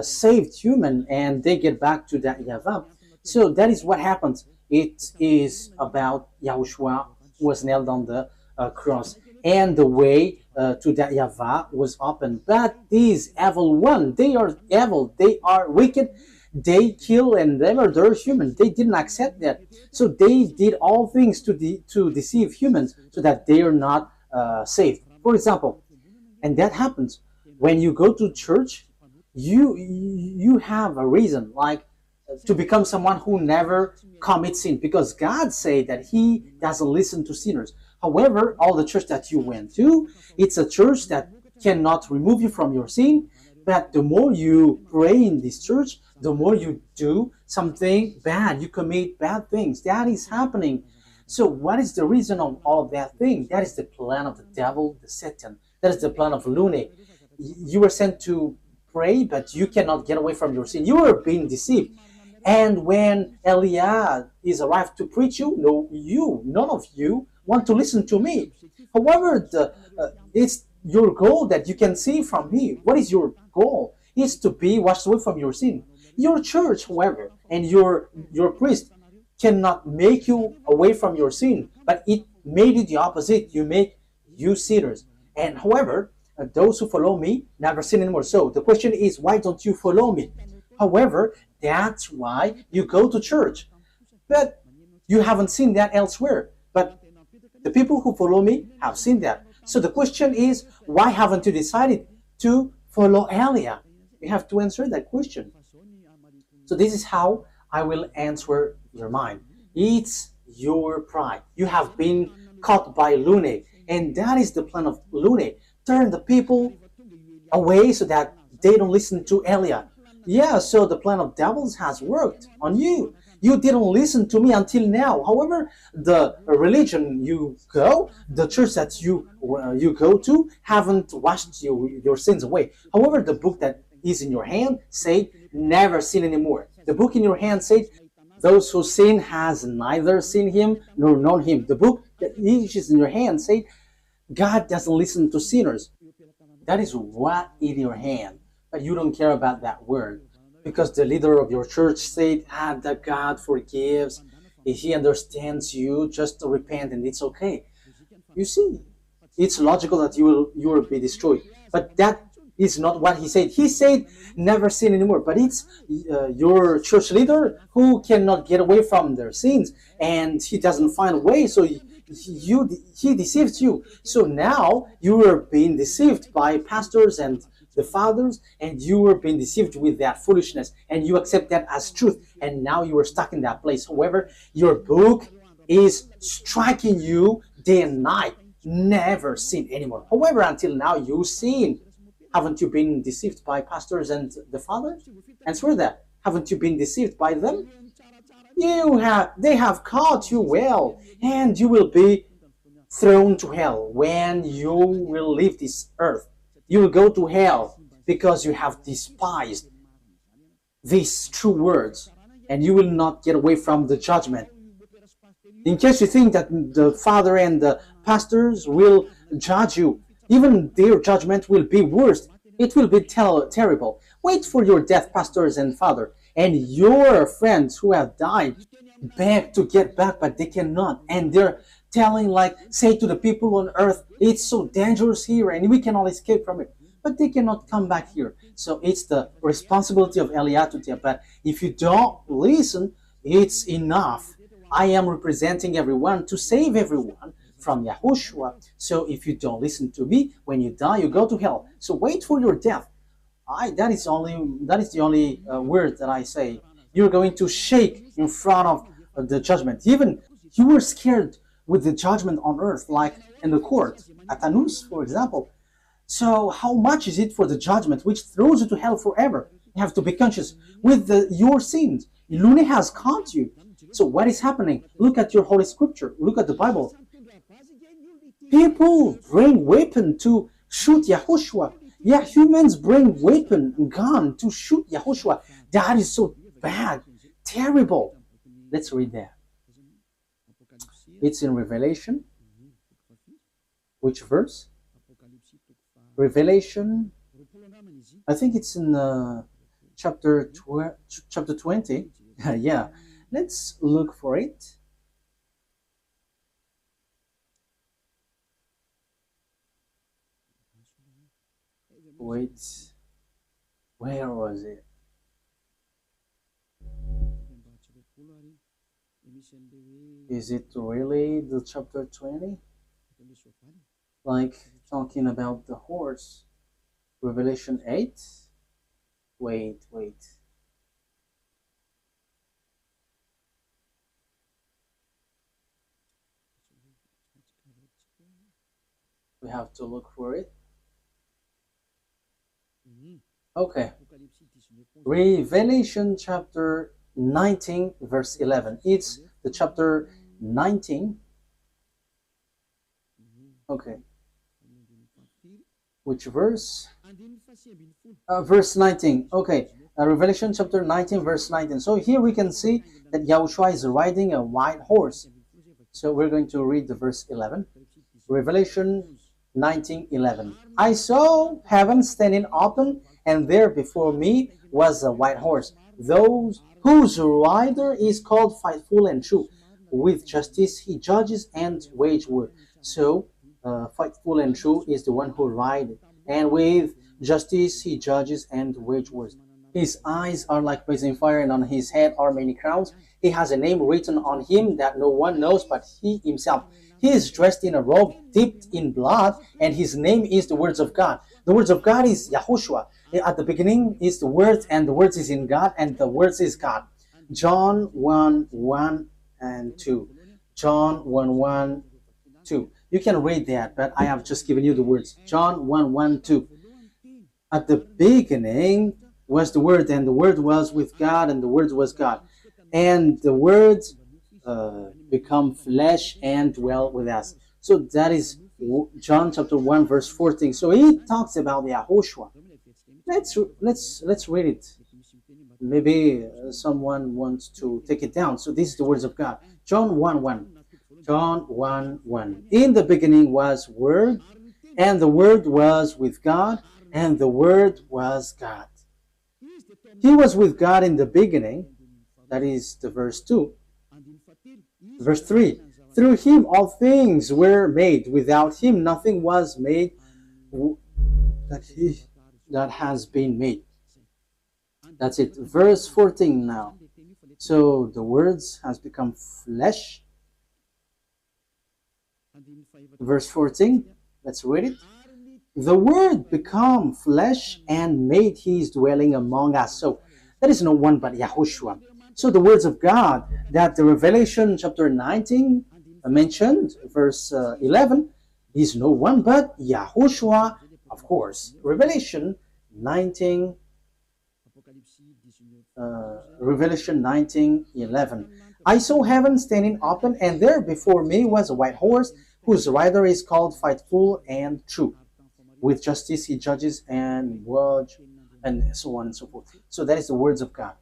saved human, and they get back to that YAHVAH. So that is what happens. It is about YAHOSHUAH who was nailed on the cross, and the way to that YAHVAH was open. But these evil one, they are evil, they are wicked, they kill and they murder humans. They didn't accept that. So they did all things to deceive humans so that they are not saved. For example, and that happens when you go to church, you have a reason, like to become someone who never commits sin, because God said that He doesn't listen to sinners. However, all the church that you went to, it's a church that cannot remove you from your sin. But the more you pray in this church, the more you do something bad, you commit bad things. That is happening. So what is the reason of all of that thing? That is the plan of the devil, the Satan. That is the plan of Lune. You were sent to pray, but you cannot get away from your sin. You are being deceived. And when Eliah is arrived to preach you, none of you want to listen to me. However, it's your goal that you can see from me. What is your goal? It's to be washed away from your sin. Your church, however, and your priest cannot make you away from your sin, but it made it the opposite. You make you sinners. And however, those who follow me never sin anymore. So the question is, why don't you follow me? However, that's why you go to church. But you haven't seen that elsewhere. But the people who follow me have seen that. So the question is, why haven't you decided to follow Elia? You have to answer that question. So this is how I will answer your mind. It's your pride. You have been caught by Lune, and that is the plan of Lune. Turn the people away so that they don't listen to Elia. Yeah, so the plan of devils has worked on you. You didn't listen to me until now. However, the religion you go, the church that you go to, haven't washed your sins away. However, the book that is in your hand say, never sin anymore. The book in your hand said, those who sin has neither seen him nor known him. The book that is in your hand said, God doesn't listen to sinners. That is what in your hand. But you don't care about that word. Because the leader of your church said, that God forgives. If He understands you, just repent and it's okay. You see, it's logical that you will be destroyed. But that is not what He said. He said, never sin anymore. But it's your church leader who cannot get away from their sins. And he doesn't find a way, so he deceives you. So now you are being deceived by pastors and the fathers, and you were being deceived with that foolishness, and you accept that as truth, and now you are stuck in that place. However, your book is striking you day and night. Never sin anymore. However, until now you sin. Haven't you been deceived by pastors and the fathers? Answer that. Haven't you been deceived by them? They have caught you well, and you will be thrown to hell when you will leave this earth. You will go to hell because you have despised these true words, and you will not get away from the judgment. In case you think that the father and the pastors will judge you, even their judgment will be worse. It will be terrible. Wait for your death, pastors and father, and your friends who have died beg to get back, but they cannot, and they're telling, like, say to the people on earth, it's so dangerous here and we cannot escape from it, but they cannot come back here. So it's the responsibility of Eliah to tell. But if you don't listen, it's enough. I am representing everyone to save everyone from Yahushua. So if you don't listen to me, when you die, you go to hell. So wait for your death. That is the only word that I say. You're going to shake in front of the judgment. Even you were scared with the judgment on earth, like in the court at Anus, for example. So how much is it for the judgment which throws you to hell forever? You have to be conscious with your sins. Lune has caught you. So what is happening? Look at your Holy Scripture. Look at the Bible. People bring weapon to shoot Yahushua. Yeah, humans bring weapon, gun to shoot Yahushua. That is so bad, terrible. Let's read that. It's in Revelation. Which verse? Revelation. I think it's in chapter 20. Yeah, let's look for it. Wait, where was it? Is it really the chapter 20? Like talking about the horse? Revelation 8? Wait. We have to look for it. Okay. Revelation chapter 19 verse 11. It's the chapter 19. Okay. Which verse? Verse 19. Okay. Revelation chapter 19 verse 19. So here we can see that Yahushua is riding a white horse. So we're going to read the verse 11. Revelation 19:11. I saw heaven standing open, and there before me was a white horse, those whose rider is called Faithful and True. With justice he judges and wage war. So Faithful and True is the one who rides, and with justice he judges and wage war. His eyes are like blazing fire, and on his head are many crowns. He has a name written on him that no one knows but he himself. He is dressed in a robe dipped in blood, and his name is the words of God. The words of God is YAHOSHUAH. At the beginning is the word, and the words is in God, and the words is God. John 1:1 and 2. John 1:1, 2. You can read that, but I have just given you the words. John 1:1, 2. At the beginning was the Word, and the Word was with God, and the Word was God. And the Word become flesh and dwell with us. So that is John chapter 1 verse 14. So he talks about Yahushua. Let's read it. Maybe someone wants to take it down. So this is the words of God. John 1:1. John 1:1. In the beginning was Word, and the Word was with God, and the Word was God. He was with God in the beginning. That is the verse 2. Verse 3. Through him all things were made. Without him nothing was made that has been made. That's it. Verse 14 now. So the words has become flesh. Verse 14. Let's read it. The Word become flesh and made his dwelling among us. So there is no one but Yahushua. So the words of God that the Revelation chapter 19 mentioned, verse 11, is no one but Yahushua, of course. Revelation 19, Revelation 19:11. I saw heaven standing open, and there before me was a white horse, whose rider is called Faithful and True. With justice he judges and watch, and so on and so forth. So that is the words of God.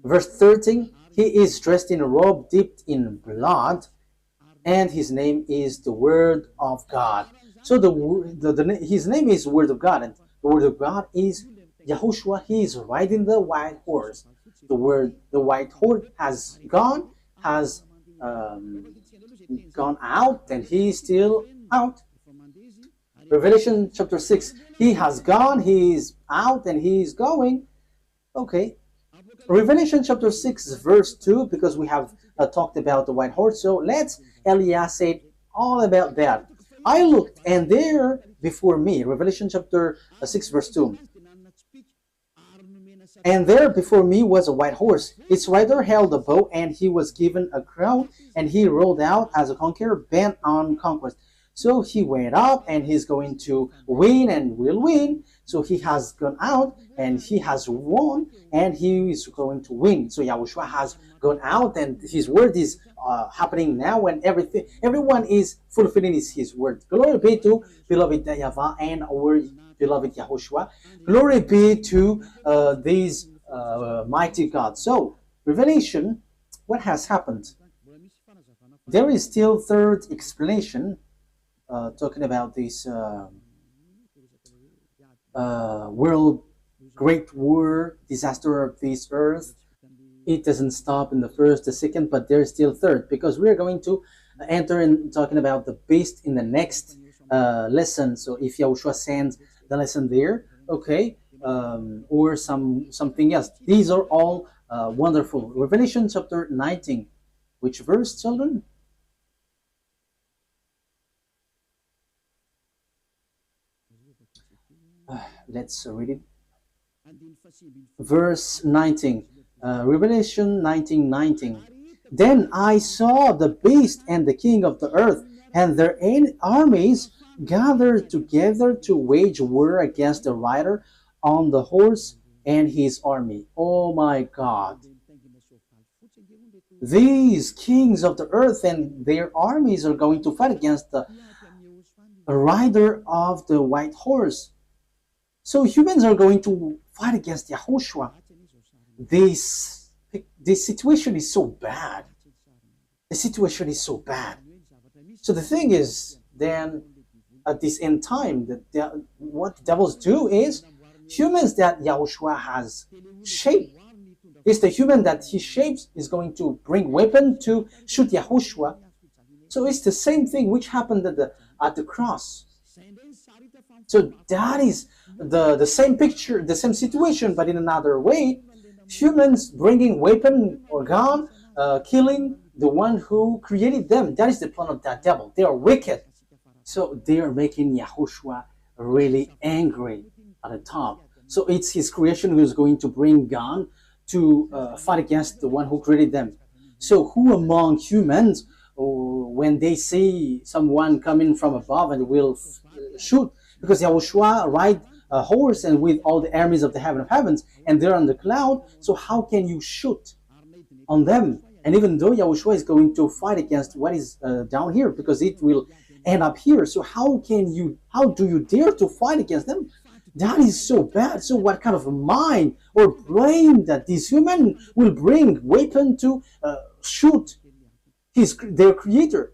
Verse 13, he is dressed in a robe dipped in blood, and his name is the Word of God. So his name is Word of God, and the Word of God is Yahushua, he is riding the white horse. The white horse has um, gone out, and he is still out. Revelation chapter 6, he has gone, he is out, and he is going. Okay. Revelation chapter 6, verse 2, because we have talked about the white horse. So let's Elias say all about that. I looked, and there before me, Revelation chapter 6, verse 2. And there before me was a white horse. Its rider held a bow, and he was given a crown, and he rode out as a conqueror bent on conquest. So he went up, and he's going to win and will win. So he has gone out, and he has won, and he is going to win. So Yahushua has gone out, and his word is happening now, and everyone is fulfilling his word. Glory be to beloved YAHVAH and our beloved YAHOSHUAH. Glory be to these mighty God. So, Revelation, what has happened? There is still third explanation talking about this world great war, disaster of this earth. It doesn't stop in the first, the second, but there's still third, because we're going to enter in talking about the beast in the next lesson. So if Yahushua sends the lesson there, okay, or something else. These are all wonderful. Revelation chapter 19. Which verse, children? Let's read it. Verse 19. Revelation 19:19. Then I saw the beast and the king of the earth and their armies gathered together to wage war against the rider on the horse and his army. Oh my God. These kings of the earth and their armies are going to fight against the rider of the white horse. So humans are going to fight against Yahushua. This situation is so bad. The situation is so bad. So the thing is, then at this end time, what the devils do is humans that Yahushua has shaped. It's the human that he shapes is going to bring weapon to shoot Yahushua. So it's the same thing which happened at the cross. So that is the same picture, the same situation, but in another way. Humans bringing weapon or gun, killing the one who created them. That is the plan of that devil. They are wicked. So they are making Yahushua really angry at the top. So it's his creation who is going to bring gun to fight against the one who created them. So who among humans, when they see someone coming from above and will shoot, because Yahushua ride a horse and with all the armies of the heaven of heavens, and they're on the cloud, so how can you shoot on them? And even though Yahushua is going to fight against what is down here, because it will end up here, so how do you dare to fight against them? That is so bad. So what kind of a mind or brain that this human will bring weapon to shoot their creator?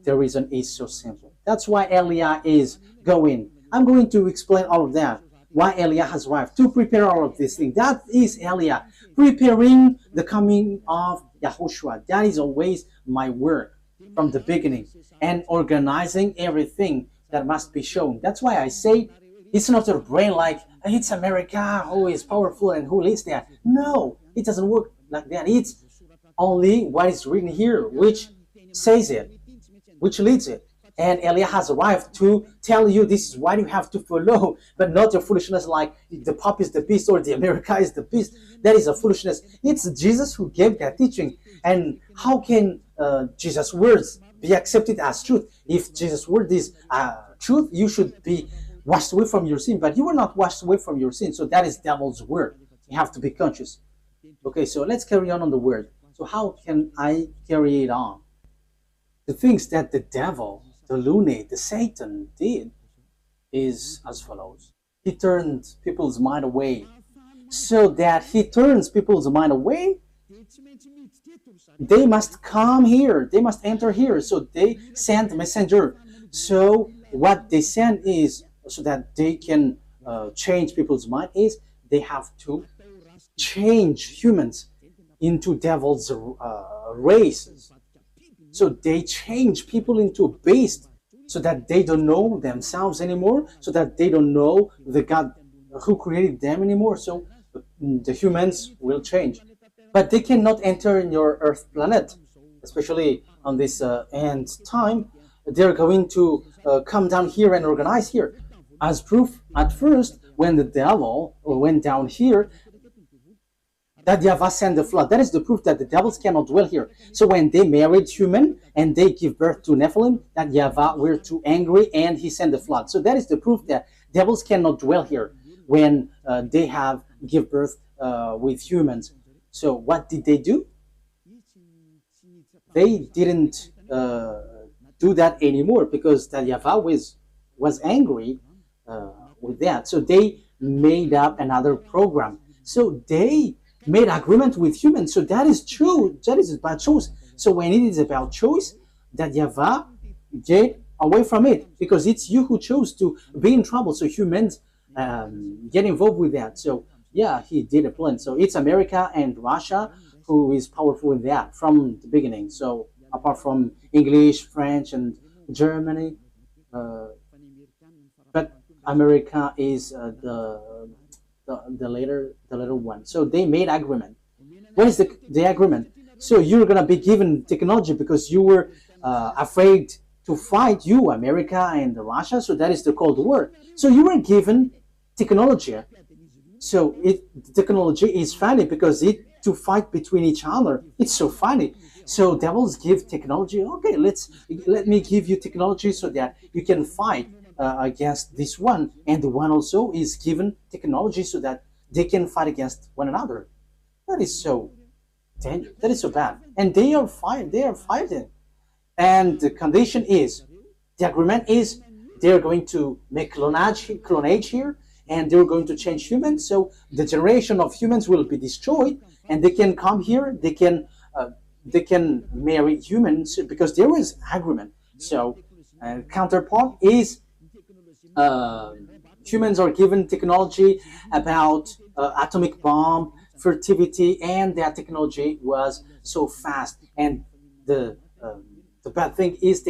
The reason is so simple. That's why Eliah is going. I'm going to explain all of that. Why Eliah has arrived to prepare all of these things. That is Eliah preparing the coming of Yahushua. That is always my work from the beginning, and organizing everything that must be shown. That's why I say it's not your brain like it's America who is powerful and who leads that. No, it doesn't work like that. It's only what is written here which says it, which leads it. And Eliah has arrived to tell you this is what you have to follow, but not your foolishness like the Pope is the beast or the America is the beast. That is a foolishness. It's Jesus who gave that teaching. And how can Jesus' words be accepted as truth? If Jesus' word is truth, you should be washed away from your sin, but you were not washed away from your sin. So that is devil's word. You have to be conscious. Okay, so let's carry on the word. So how can I carry it on? The things that the devil, the lunatic, the Satan did is as follows. He turned people's mind away. So that he turns people's mind away, they must come here. They must enter here. So they send messenger. So what they send is, so that they can change people's mind, is they have to change humans into devil's races. So they change people into beasts so that they don't know themselves anymore, so that they don't know the God who created them anymore. So the humans will change. But they cannot enter in your Earth planet, especially on this end time. They're going to come down here and organize here. As proof, at first, when the devil went down here, that YAHVAH sent the flood. That is the proof that the devils cannot dwell here. So when they married human and they give birth to Nephilim, that YAHVAH were too angry and he sent the flood. So that is the proof that devils cannot dwell here when they have give birth with humans. So what did they do? They didn't do that anymore because that YAHVAH was angry with that. So they made up another program. So they made agreement with humans. So that is true. That is about choice. So when it is about choice, that YAHVAH get away from it because it's you who chose to be in trouble. So humans get involved with that. So yeah, he did a plan. So it's America and Russia who is powerful in that from the beginning. So apart from English, French, and Germany, but America is the later one. So they made agreement. What is the agreement? So you're gonna be given technology because you were afraid to fight, you America and Russia. So that is the Cold War. So you were given technology. So technology is funny because it to fight between each other. It's so funny. So devils give technology. Okay, let me give you technology so that you can fight against this one, and the one also is given technology so that they can fight against one another. That is so dangerous. That is so bad. And they are fighting. They are fighting. And the condition is, the agreement is, they're going to make clonage here, and they're going to change humans. So the generation of humans will be destroyed, and they can come here. They can marry humans because there is agreement. So counterpart is humans are given technology about atomic bomb, fertility, and that technology was so fast. And the bad thing is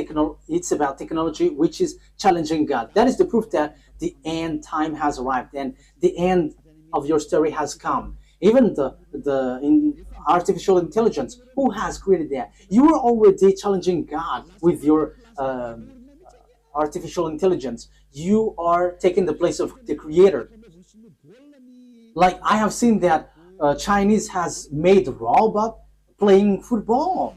it's about technology which is challenging God. That is the proof that the end time has arrived and the end of your story has come. Even in artificial intelligence, who has created that? You are already challenging God with your artificial intelligence. You are taking the place of the creator. Like I have seen that Chinese has made robot playing football.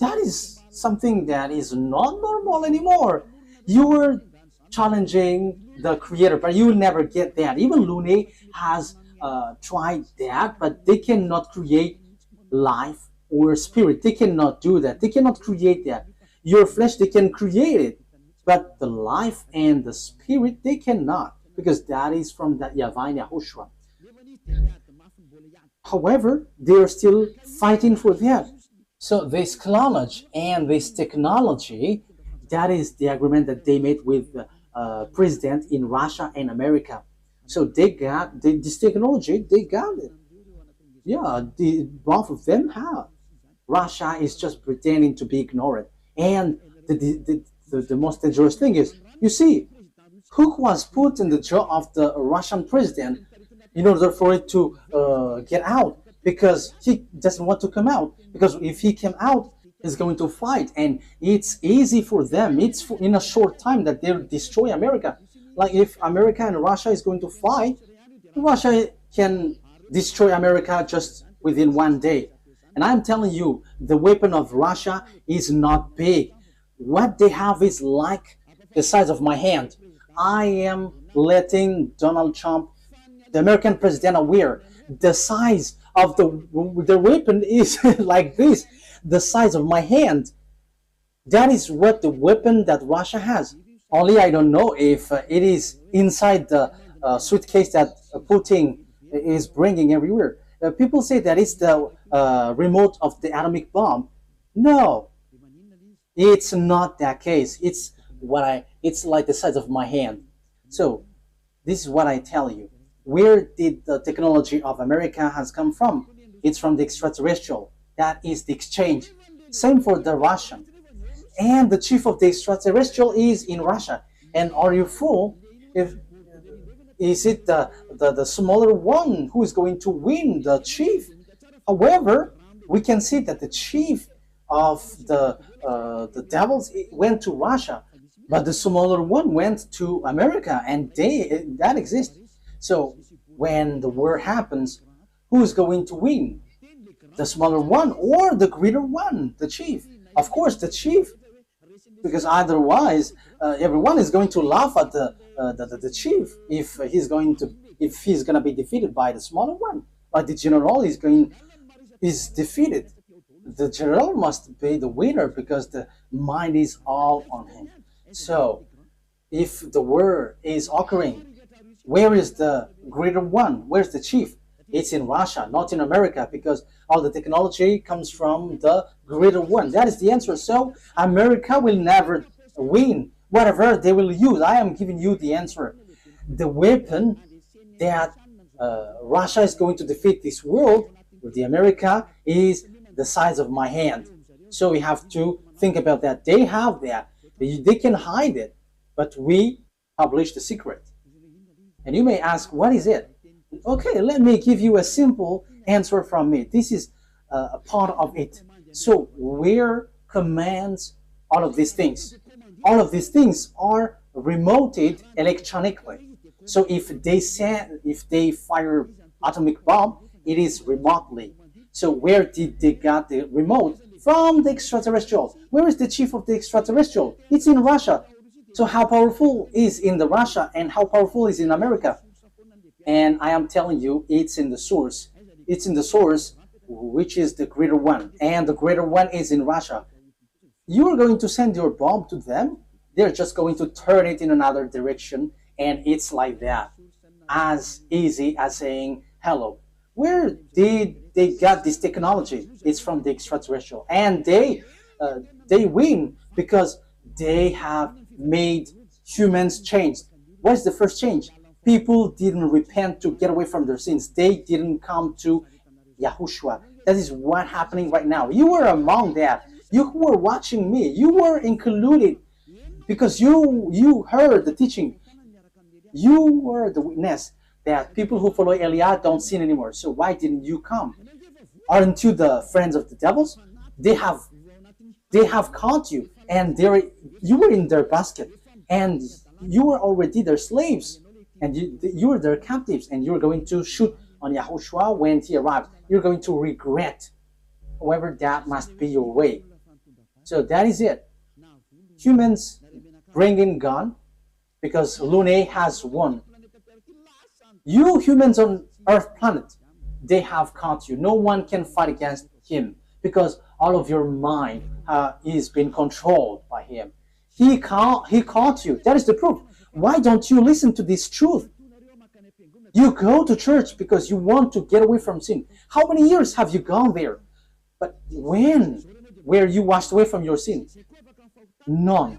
That is something that is not normal anymore. You are challenging the creator, but you will never get that. Even Looney has tried that, but they cannot create life or spirit. They cannot do that. They cannot create that. Your flesh, they can create it, but the life and the spirit, they cannot, because that is from that YAHVAH and YAHOSHUAH. However, they are still fighting for that. So this clonage and this technology, that is the agreement that they made with the president in Russia and America. So they got this technology, they got it. Yeah, both of them have. Russia is just pretending to be ignored. And the most dangerous thing is, you see, who was put in the jaw of the Russian president in order for it to get out, because he doesn't want to come out. Because if he came out, he's going to fight, and it's easy for them. It's in a short time that they'll destroy America. Like if America and Russia is going to fight, Russia can destroy America just within one day. And I'm telling you, the weapon of Russia is not big. What they have is like the size of my hand. I am letting Donald Trump, the American president, aware the size of the weapon is like this, the size of my hand. That is what the weapon that Russia has. Only I don't know if it is inside the suitcase that Putin is bringing everywhere. People say that it's the remote of the atomic bomb. No, it's not that case. It's like the size of my hand. So this is what I tell you. where did the technology of America has come from? It's from the extraterrestrial. That is the exchange. Same for the Russian. And the chief of the extraterrestrial is in Russia. And are you fool? If is it the smaller one who is going to win, the chief? However, we can see that the chief of the devils went to Russia, but the smaller one went to America, and that exists. So when the war happens, who's going to win? The smaller one or the greater one, the chief? Of course, the chief, because otherwise everyone is going to laugh at the chief if he's going to be defeated by the smaller one. But the general is defeated. The general must be the winner because the mind is all on him. So if the war is occurring, where is the greater one? Where's the chief? It's in Russia, not in America, because all the technology comes from the greater one. That is the answer. So America will never win. Whatever they will use, I am giving you the answer. The weapon that Russia is going to defeat this world with the America is the size of my hand. So we have to think about that. They have that. They can hide it, but we publish the secret. And you may ask, what is it? Okay, let me give you a simple answer from me. This is a part of it. So where commands all of these things? All of these things are remoted electronically. So if they fire atomic bomb, it is remotely. So where did they get the remote? From the extraterrestrial. Where is the chief of the extraterrestrial? It's in Russia. So how powerful is in the Russia and how powerful is in America? And I am telling you, it's in the source. It's in the source, which is the greater one. And the greater one is in Russia. You are going to send your bomb to them. They're just going to turn it in another direction. And it's like that. As easy as saying hello. Where did they get this technology? It's from the extraterrestrial. And they win because they have made humans change. What is the first change? People didn't repent to get away from their sins. They didn't come to YAHOSHUAH. That is what's happening right now. You were among that. You who were watching me, you were included because you heard the teaching. You were the witness that people who follow Eliah don't sin anymore. So why didn't you come? Aren't you the friends of the devils? They have caught you, and you were in their basket, and you were already their slaves, and you were their captives, and you're going to shoot on YAHOSHUAH when he arrives. You're going to regret. However, that must be your way. So that is it. Humans bring in gun because Lune has won. You humans on Earth planet, they have caught you. No one can fight against him because all of your mind is being controlled by him. He caught you. That is the proof. Why don't you listen to this truth? You go to church because you want to get away from sin. How many years have you gone there? But when were you washed away from your sin? None.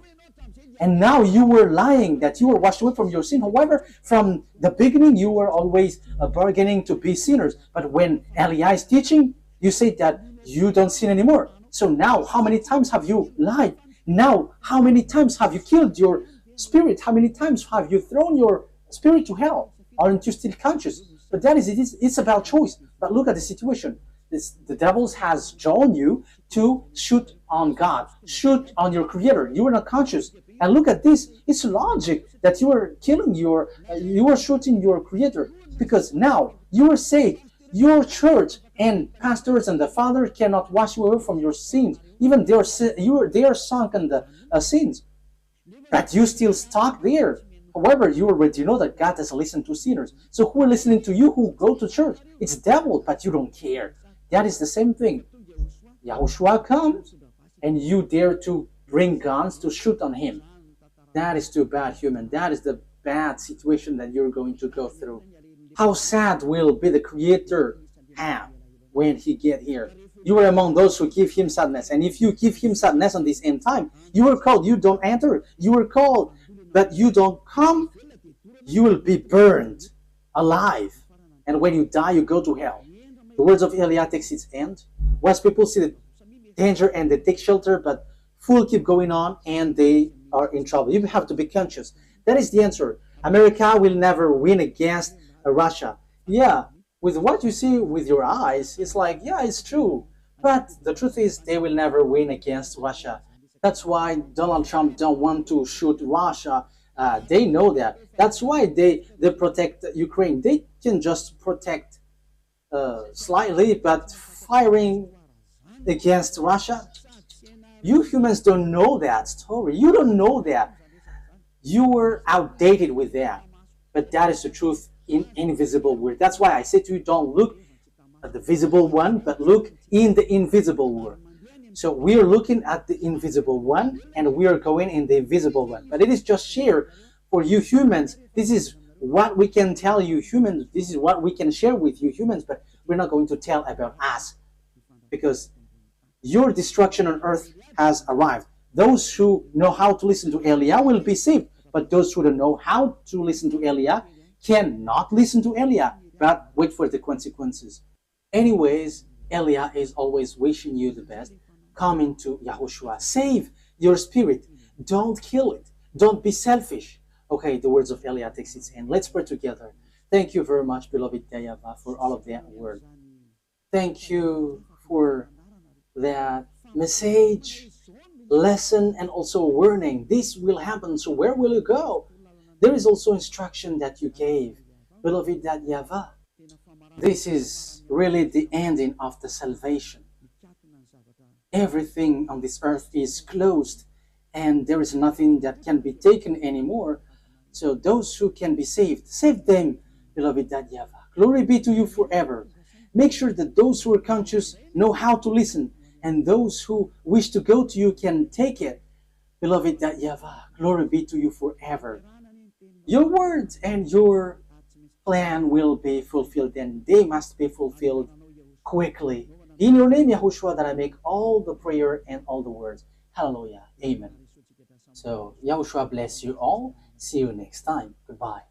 And now you were lying that you were washed away from your sin. However, from the beginning, you were always bargaining to be sinners. But when Eliah is teaching, you say that you don't sin anymore. So now, how many times have you lied? Now, how many times have you killed your spirit? How many times have you thrown your spirit to hell? Aren't you still conscious? But that is it. It's about choice. But look at the situation. The devil has drawn you to shoot on God, shoot on your Creator. You are not conscious. And look at this. It's logic that you are killing you are shooting your Creator, because now you are saved. Your church and pastors and the Father cannot wash you away from your sins. Even they are sunk in the sins, but you still stuck there. However, you already know that God doesn't listen to sinners. So who are listening to you who go to church? It's devil, but you don't care. That is the same thing. YAHOSHUAH comes, and you dare to bring guns to shoot on him. That is too bad, human. That is the bad situation that you're going to go through. How sad will be the Creator have when he get here? You are among those who give him sadness. And if you give him sadness on this end time, you were called, you don't enter. You were called, but you don't come, you will be burned. alive. And when you die, you go to hell. The words of Eliah takes its end. Wise people see the danger and they take shelter, but fools keep going on and they are in trouble. You have to be conscious. That is the answer. America will never win against Russia. Yeah, with what you see with your eyes, it's like, yeah, it's true. But the truth is, they will never win against Russia. That's why Donald Trump don't want to shoot Russia. They know that. That's why they protect Ukraine. They can just protect slightly, but firing against Russia, you humans don't know that story. You don't know that. You were outdated with that. But that is the truth in invisible world. That's why I say to you, don't look at the visible one, but look in the invisible world. So we are looking at the invisible one, and we are going in the invisible one. But it is just share for you humans. This is what we can tell you humans. This is what we can share with you humans, but we're not going to tell about us, because your destruction on earth has arrived. Those who know how to listen to Eliah will be saved, but those who don't know how to listen to Eliah cannot listen to Eliah, but wait for the consequences. Anyways, Eliah is always wishing you the best. Come into YAHOSHUAH. Save your spirit. Don't kill it. Don't be selfish. Okay, the words of Eliah takes its end. Let's pray together. Thank you very much, beloved YAHVAH, for all of that word. Thank you for that message, lesson, and also warning. This will happen, so where will you go? There is also instruction that you gave, beloved YAHVAH. This is really the ending of the salvation. Everything on this earth is closed, and there is nothing that can be taken anymore. So those who can be saved, save them, beloved YAHVAH. Glory be to you forever. Make sure that those who are conscious know how to listen, and those who wish to go to you can take it. Beloved YAHVAH, glory be to you forever. Your words and your plan will be fulfilled, and they must be fulfilled quickly. In your name, YAHOSHUAH, that I make all the prayer and all the words. Hallelujah. Amen. So, YAHOSHUAH bless you all. See you next time. Goodbye.